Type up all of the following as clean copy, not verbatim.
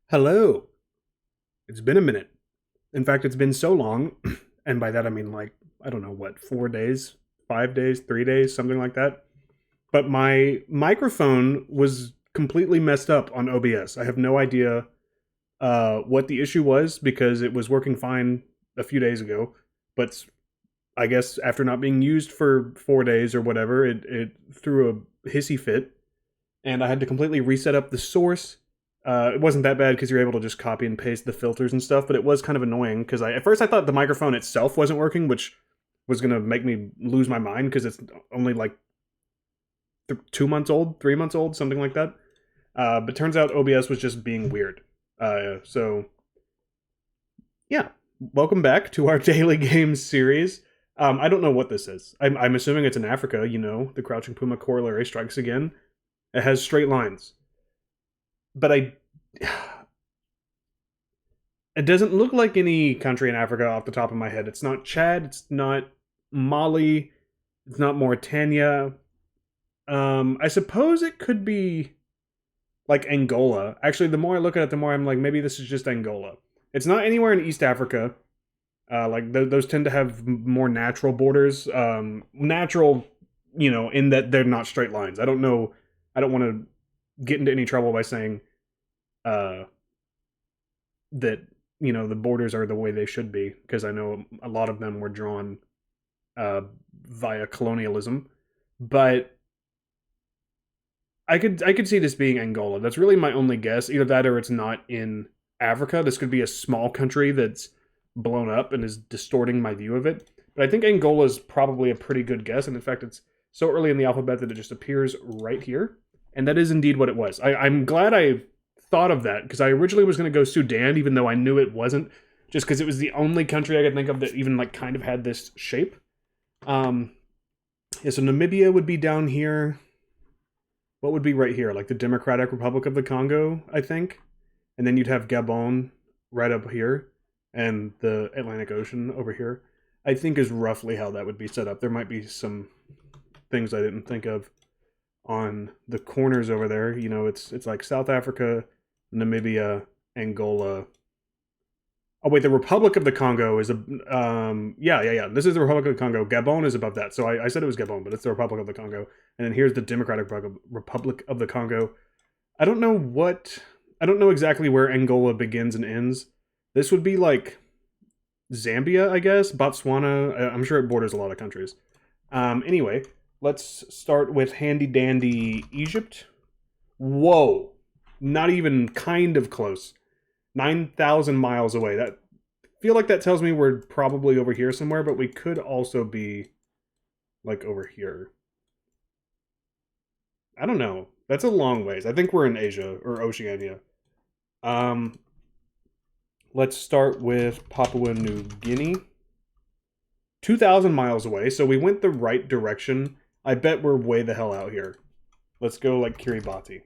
Hello. It's been a minute. In fact, it's been so long, and by that I mean like, I don't know what, 4 days, 5 days, 3 days, something like that. But my microphone was completely messed up on OBS. I have no idea what the issue was because it was working fine a few days ago. But I guess after not being used for 4 days or whatever, it threw a hissy fit and I had to completely reset up the source. It wasn't that bad because you're able to just copy and paste the filters and stuff, but it was kind of annoying because at first I thought the microphone itself wasn't working, which was gonna make me lose my mind because it's only like 2 months old, 3 months old, something like that. But turns out OBS was just being weird. So yeah, welcome back to our daily games series. I don't know what this is. I'm assuming it's in Africa. You know, the Crouching Puma corollary strikes again. It has straight lines, but it doesn't look like any country in Africa off the top of my head. It's not Chad. It's not Mali. It's not Mauritania. I suppose it could be like Angola. Actually, the more I look at it, the more I'm like, maybe this is just Angola. It's not anywhere in East Africa. Those tend to have more natural borders. Natural, in that they're not straight lines. I don't know. I don't want to get into any trouble by saying uh, that the borders are the way they should be because I know a lot of them were drawn uh, via colonialism, but I could see this being Angola. That's really my only guess. Either that or it's not in Africa. This could be a small country that's blown up and is distorting my view of it. But I think Angola is probably a pretty good guess, and in fact, it's so early in the alphabet that it just appears right here, and that is indeed what it was. I'm glad I thought of that because I originally was going to go Sudan, even though I knew it wasn't, just because it was the only country I could think of that even like kind of had this shape. Um, yeah, so Namibia would be down here. What would be right here? Like the Democratic Republic of the Congo, I think. And then you'd have Gabon right up here and the Atlantic Ocean over here. I think is roughly how that would be set up. There might be some things I didn't think of on the corners over there. It's like South Africa, Namibia, Angola. Oh wait, the Republic of the Congo is a yeah. This is the Republic of the Congo. Gabon is above that, so I said it was Gabon, but it's the Republic of the Congo. And then here's the Democratic Republic of the Congo. I don't know what I don't know exactly where Angola begins and ends. This would be like Zambia, I guess, Botswana. I'm sure it borders a lot of countries. Anyway, let's start with handy dandy Egypt. Whoa, not even kind of close. 9,000 miles away. That feel like that tells me we're probably over here somewhere, but we could also be like over here. I don't know. That's a long ways. I think we're in Asia or Oceania. Um, let's start with Papua New Guinea. 2,000 miles away, so we went the right direction. I bet we're way the hell out here. Let's go like Kiribati.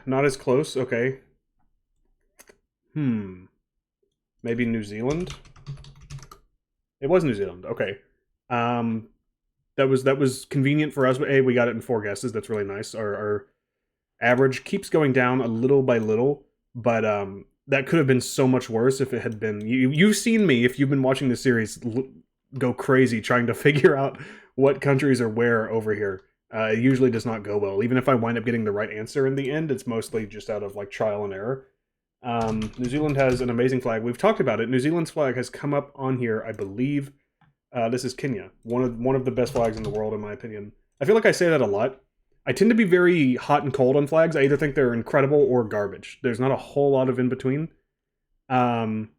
Not as close, okay. Hmm. Maybe New Zealand? It was New Zealand. Okay. Um, that was convenient for us. But hey, we got it in four guesses. That's really nice. Our average keeps going down a little by little, but that could have been so much worse if it had been. You've seen me if you've been watching the series go crazy trying to figure out what countries are where over here. It usually does not go well. Even if I wind up getting the right answer in the end, it's mostly just out of like trial and error. New Zealand has an amazing flag. We've talked about it. New Zealand's flag has come up on here, I believe. This is Kenya, one of the best flags in the world, in my opinion. I feel like I say that a lot. I tend to be very hot and cold on flags. I either think they're incredible or garbage. There's not a whole lot of in between. Um,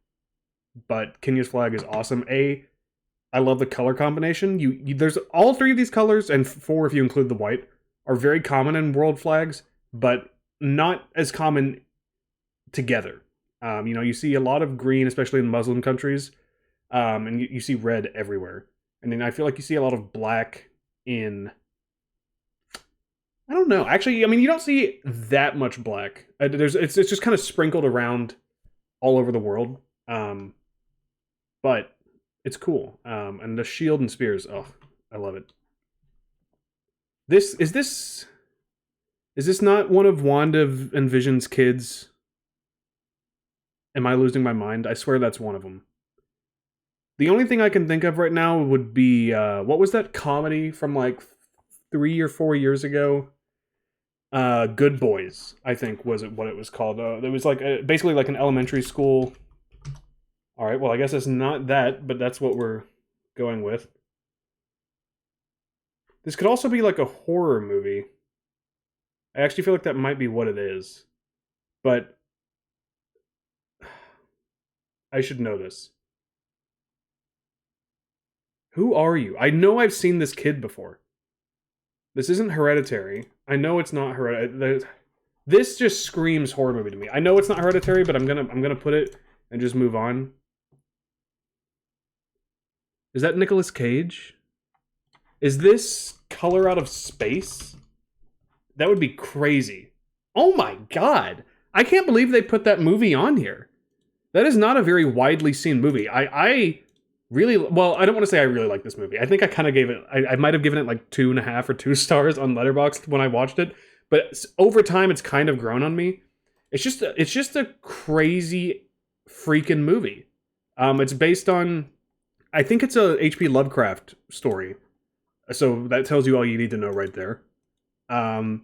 but Kenya's flag is awesome. I love the color combination. There's all three of these colors, and four if you include the white, are very common in world flags, but not as common together. You see a lot of green, especially in Muslim countries, and you see red everywhere. And then I feel like you see a lot of black in. I don't know. Actually, I mean, you don't see that much black. It's just kind of sprinkled around all over the world. Um, but it's cool. And the shield and spears. Oh, I love it. This is this. Is this not one of Wanda and Vision's kids? Am I losing my mind? I swear that's one of them. The only thing I can think of right now would be what was that comedy from like 3 or 4 years ago? Good Boys, I think was it what it was called. It was like basically like an elementary school. All right, well I guess it's not that, but that's what we're going with. This could also be like a horror movie. I actually feel like that might be what it is, but I should know this. Who are you? I know I've seen this kid before. This isn't Hereditary. I know it's not Hereditary. This just screams horror movie to me. I know it's not Hereditary, but I'm gonna put it and just move on. Is that Nicolas Cage? Is this Color Out of Space? That would be crazy. Oh my god! I can't believe they put that movie on here. That is not a very widely seen movie. I really, well, I don't want to say I really like this movie. I think I kind of gave it, I might have given it like 2.5 or 2 stars on Letterboxd when I watched it. But over time, it's kind of grown on me. It's just a crazy freaking movie. It's based on, I think it's a H.P. Lovecraft story. So that tells you all you need to know right there. And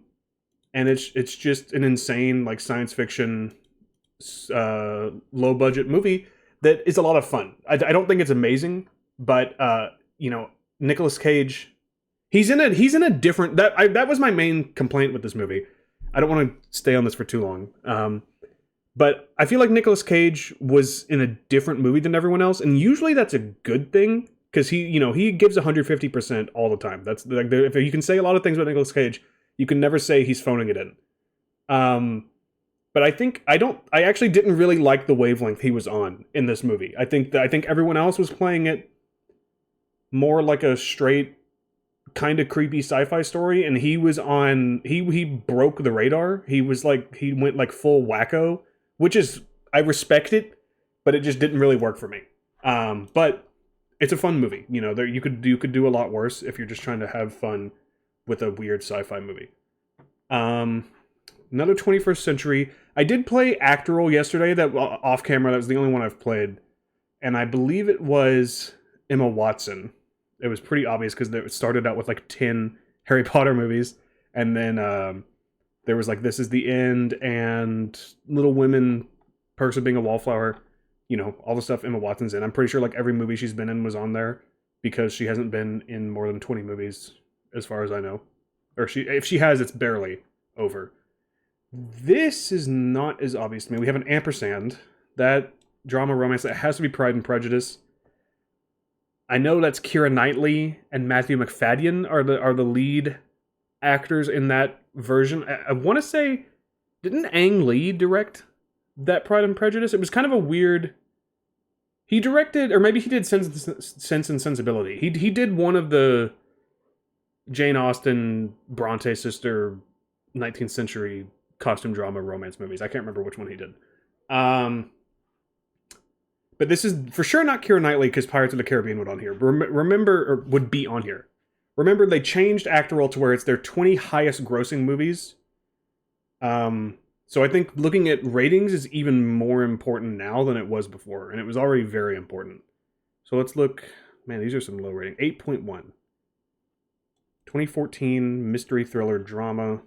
it's just an insane like science fiction, low budget movie that is a lot of fun. I don't think it's amazing, but Nicolas Cage, he's in a different, that was my main complaint with this movie. I don't want to stay on this for too long. But I feel like Nicolas Cage was in a different movie than everyone else, and usually that's a good thing because he gives 150% all the time. That's like, if you can say a lot of things about Nicolas Cage, you can never say he's phoning it in. But I actually didn't really like the wavelength he was on in this movie. I think everyone else was playing it more like a straight kind of creepy sci-fi story, and he was on, he broke the radar. He went like full wacko, which is, I respect it, but it just didn't really work for me. But it's a fun movie. You could do a lot worse if you're just trying to have fun with a weird sci-fi movie. Another 21st Century. I did play Actoral yesterday, that off camera. That was the only one I've played, and I believe it was Emma Watson. It was pretty obvious because it started out with like 10 Harry Potter movies, and then there was like This Is the End and Little Women, Perks of Being a Wallflower. All the stuff Emma Watson's in. I'm pretty sure like every movie she's been in was on there because she hasn't been in more than 20 movies as far as I know. Or if she has, it's barely over. This is not as obvious to me. We have an ampersand. That drama romance, that has to be Pride and Prejudice. I know that's Keira Knightley and Matthew McFadden are the lead actors in that version. I want to say, didn't Ang Lee direct that Pride and Prejudice? It was kind of a weird. He directed, or maybe he did Sense and Sensibility. He did one of the Jane Austen, Bronte sister, 19th century costume drama romance movies. I can't remember which one he did. But this is for sure not Keira Knightley because Pirates of the Caribbean would would be on here. Remember, they changed Actoral to where it's their 20 highest grossing movies. So I think looking at ratings is even more important now than it was before, and it was already very important. So let's look. Man, these are some low rating. 8.1. 2014 mystery thriller drama.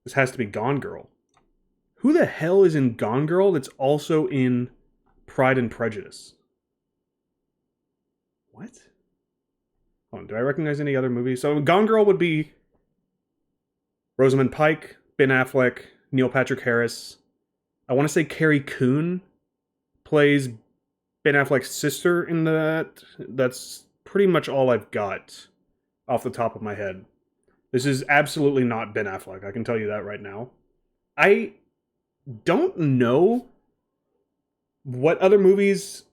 This has to be Gone Girl. Who the hell is in Gone Girl that's also in Pride and Prejudice? What? Hold on, do I recognize any other movies? So Gone Girl would be Rosamund Pike, Ben Affleck, Neil Patrick Harris. I want to say Carrie Coon plays Ben Affleck's sister in that. That's pretty much all I've got off the top of my head. This is absolutely not Ben Affleck. I can tell you that right now. I don't know what other movies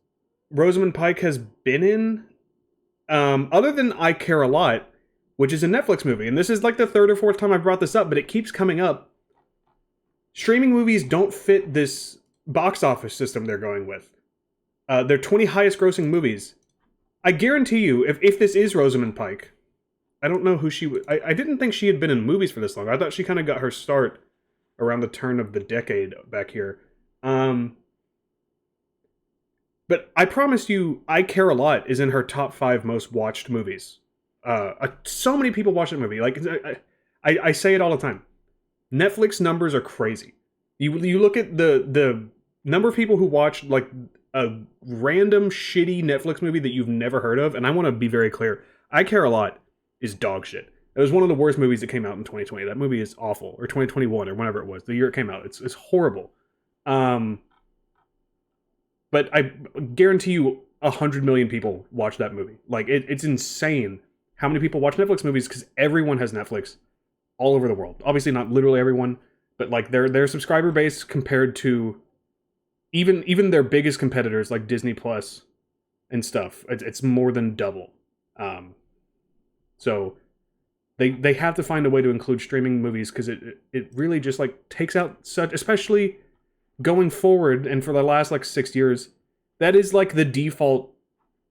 Rosamund Pike has been in, other than I Care a Lot, which is a Netflix movie. And this is like the third or fourth time I've brought this up, but it keeps coming up. Streaming movies don't fit this box office system they're going with. They're 20 highest grossing movies. I guarantee you, if this is Rosamund Pike, I don't know who she was. I didn't think she had been in movies for this long. I thought she kind of got her start around the turn of the decade back here. Um, but I promise you, I Care a Lot is in her top 5 most watched movies. So many people watch that movie. Like I say it all the time. Netflix numbers are crazy. You look at the number of people who watch like a random shitty Netflix movie that you've never heard of, and I want to be very clear. I Care a Lot is dog shit. It was one of the worst movies that came out in 2020. That movie is awful, or 2021, or whenever it was, the year it came out. It's horrible. Um, but I guarantee you, 100 million people watch that movie. Like it's insane how many people watch Netflix movies because everyone has Netflix all over the world. Obviously, not literally everyone, but like their subscriber base compared to even their biggest competitors like Disney Plus and stuff, it's more than double. So they have to find a way to include streaming movies because it really just like takes out such, especially going forward and for the last like 6 years, that is like the default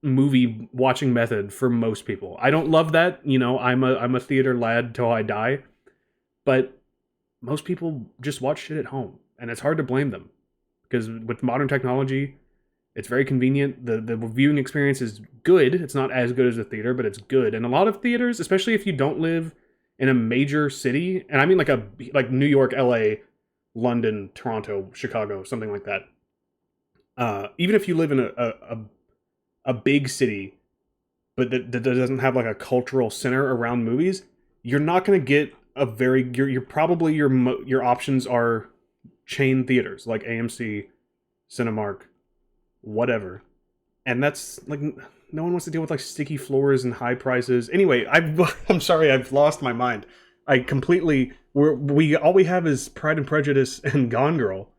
movie watching method for most people. I don't love that, I'm a theater lad till I die, but most people just watch shit at home, and it's hard to blame them because with modern technology, it's very convenient. The viewing experience is good. It's not as good as a theater, but it's good. And a lot of theaters, especially if you don't live in a major city, and I mean like New York, LA, London, Toronto, Chicago, something like that. Even if you live in a big city, but that doesn't have like a cultural center around movies, you're not going to get a very you're probably your options are chain theaters like AMC, Cinemark, whatever. And that's like no one wants to deal with like sticky floors and high prices. Anyway, I'm sorry, I've lost my mind. I completely we all we have is Pride and Prejudice and Gone Girl.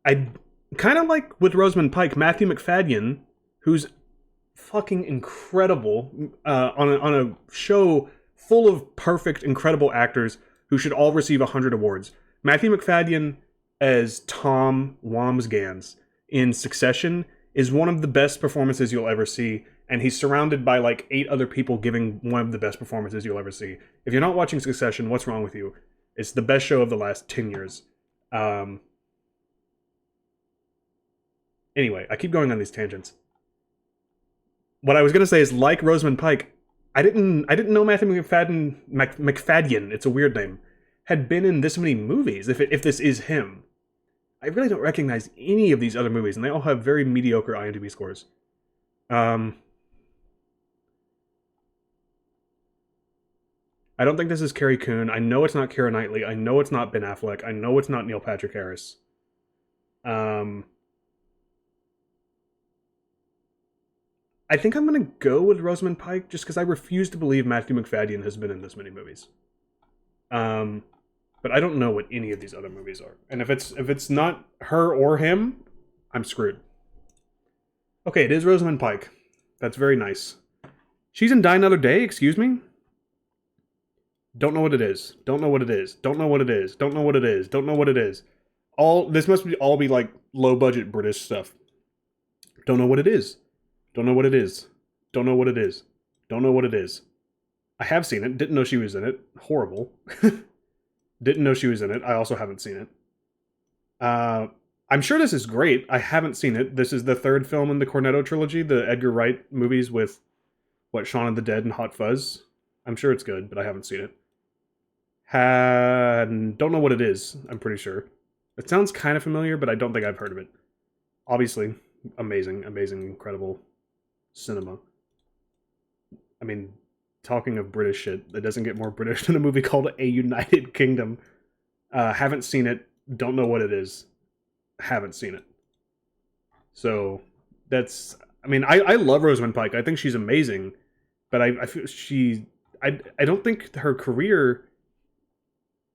I kind of like with Rosamund Pike, Matthew Macfadyen, who's fucking incredible on a show full of perfect, incredible actors who should all receive 100 awards. Matthew Macfadyen as Tom Wambsgans in Succession is one of the best performances you'll ever see, and he's surrounded by like 8 other people giving one of the best performances you'll ever see. If you're not watching Succession, what's wrong with you? It's the best show of the last 10 years. Anyway, I keep going on these tangents. What I was gonna say is, like Rosamund Pike, I didn't know Matthew Macfadyen, it's a weird name, had been in this many movies. If this is him, I really don't recognize any of these other movies, and they all have very mediocre IMDb scores. I don't think this is Carrie Coon. I know it's not Keira Knightley. I know it's not Ben Affleck. I know it's not Neil Patrick Harris. I think I'm going to go with Rosamund Pike just because I refuse to believe Matthew Macfadyen has been in this many movies. But I don't know what any of these other movies are. And if it's not her or him, I'm screwed. Okay, it is Rosamund Pike. That's very nice. She's in Die Another Day, excuse me? Don't know what it is. Don't know what it is. Don't know what it is. Don't know what it is. Don't know what it is. This must all be like low budget British stuff. Don't know what it is. Don't know what it is. Don't know what it is. Don't know what it is. I have seen it. Didn't know she was in it. Horrible. Didn't know she was in it. I also haven't seen it. I'm sure this is great. I haven't seen it. This is the 3rd film in the Cornetto trilogy, the Edgar Wright movies with, Shaun of the Dead and Hot Fuzz. I'm sure it's good, but I haven't seen it. Don't know what it is, I'm pretty sure. It sounds kind of familiar, but I don't think I've heard of it. Obviously, amazing, incredible cinema. I mean, talking of British shit, that doesn't get more British than a movie called A United Kingdom. Haven't seen it. Don't know what it is. Haven't seen it. So that's. I mean, I love Rosamund Pike. I think she's amazing, but I feel I don't think her career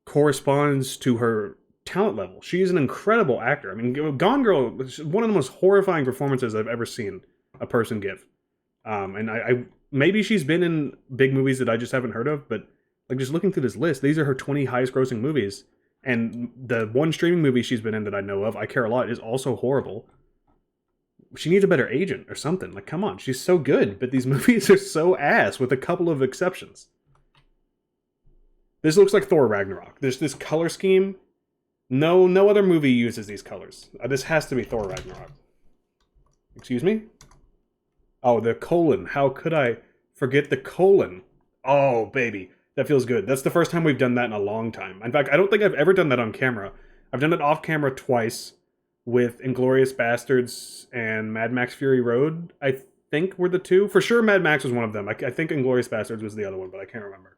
corresponds to her talent level. She's an incredible actor. I mean, Gone Girl is one of the most horrifying performances I've ever seen a person give. And I maybe she's been in big movies that I just haven't heard of, but like just looking through this list, these are her 20 highest grossing movies. And the one streaming movie she's been in that I know of, I Care a Lot, is also horrible. she needs a better agent or something. Like, come on, she's so good, but these movies are so ass, with a couple of exceptions. This looks like Thor Ragnarok. There's this color scheme. No other movie uses these colors. This has to be Thor Ragnarok. Excuse me? Oh, the colon. How could I forget the colon? Oh, baby. That feels good. That's the first time we've done that in a long time. In fact, I don't think I've ever done that on camera. I've done it off camera twice with Inglourious Bastards and Mad Max Fury Road. I think were the two. For sure, Mad Max was one of them. I think Inglourious Bastards was the other one, but I can't remember.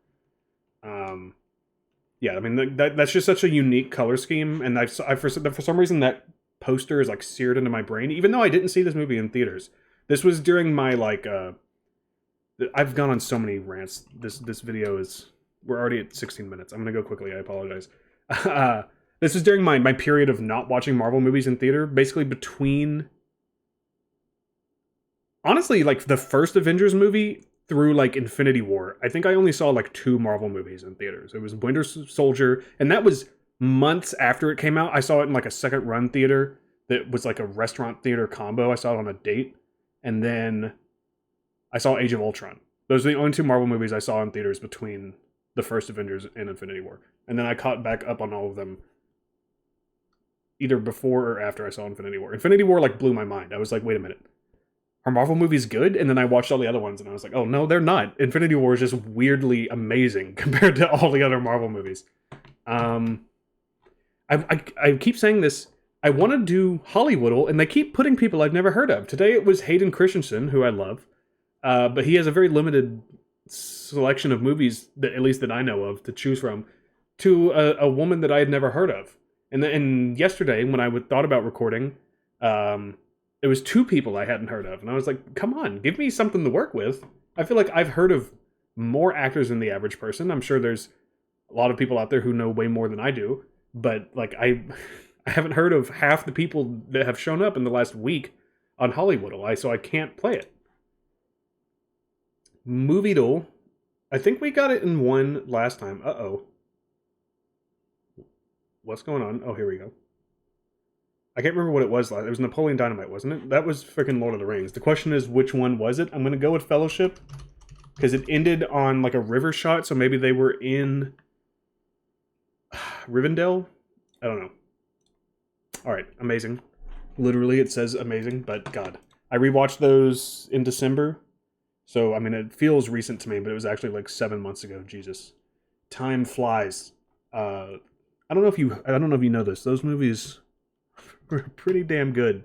Yeah, I mean, that's just such a unique color scheme, and for some reason that poster is like seared into my brain, even though I didn't see this movie in theaters. This was during my, like, I've gone on so many rants. This video is, we're already at 16 minutes. I'm gonna go quickly, I apologize. This is during my period of not watching Marvel movies in theater, basically between, honestly, like, the first Avengers movie through, like, Infinity War. I think I only saw, like, 2 Marvel movies in theaters. It was Winter Soldier, and that was months after it came out. I saw it in, like, a second run theater that was like a restaurant theater combo. I saw it on a date, and then I saw Age of Ultron. Those are the only 2 Marvel movies I saw in theaters between the first Avengers and Infinity War. And then I caught back up on all of them either before or after I saw Infinity War. Infinity War, like, blew my mind. I was like, wait a minute. Are Marvel movies good? And then I watched all the other ones, and I was like, oh, no, they're not. Infinity War is just weirdly amazing compared to all the other Marvel movies. I keep saying this. I want to do Hollywoodle, and they keep putting people I've never heard of. Today it was Hayden Christensen, who I love. But he has a very limited selection of movies, that at least that I know of, to choose from, to a woman that I had never heard of. And yesterday, when I thought about recording, it was 2 people I hadn't heard of. And I was like, come on, give me something to work with. I feel like I've heard of more actors than the average person. I'm sure there's a lot of people out there who know way more than I do. But, like, I haven't heard of half the people that have shown up in the last week on Hollywoodle, so I can't play it. Moviedle. I think we got it in 1 last time. Uh-oh. What's going on? Oh, here we go. I can't remember what it was last. It was Napoleon Dynamite, wasn't it? That was freaking Lord of the Rings. The question is, which one was it? I'm going to go with Fellowship, because it ended on, like, a river shot, so maybe they were in Rivendell? I don't know. Alright, amazing. Literally, it says amazing, but God. I rewatched those in December, so, I mean, it feels recent to me, but it was actually like 7 months ago. Jesus. Time flies. I don't know if you know this. Those movies were pretty damn good.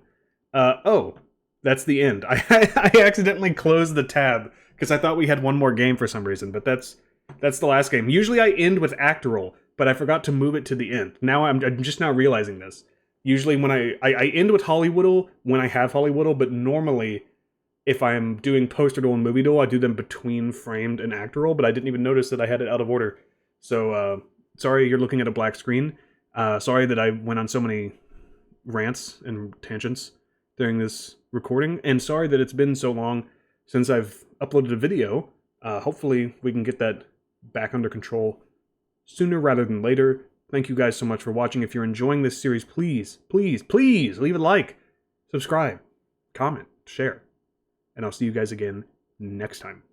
Oh, that's the end. I accidentally closed the tab because I thought we had one more game for some reason, but that's the last game. Usually I end with Act Roll, but I forgot to move it to the end. Now I'm just now realizing this. Usually when I end with Hollywoodle when I have Hollywoodle, but normally if I'm doing poster duel and movie duel, I do them between framed and Act Roll, but I didn't even notice that I had it out of order. So, sorry you're looking at a black screen. Sorry that I went on so many rants and tangents during this recording, and sorry that it's been so long since I've uploaded a video. Hopefully we can get that back under control sooner rather than later. Thank you guys so much for watching. If you're enjoying this series, please leave a like, subscribe, comment, share, and I'll see you guys again next time.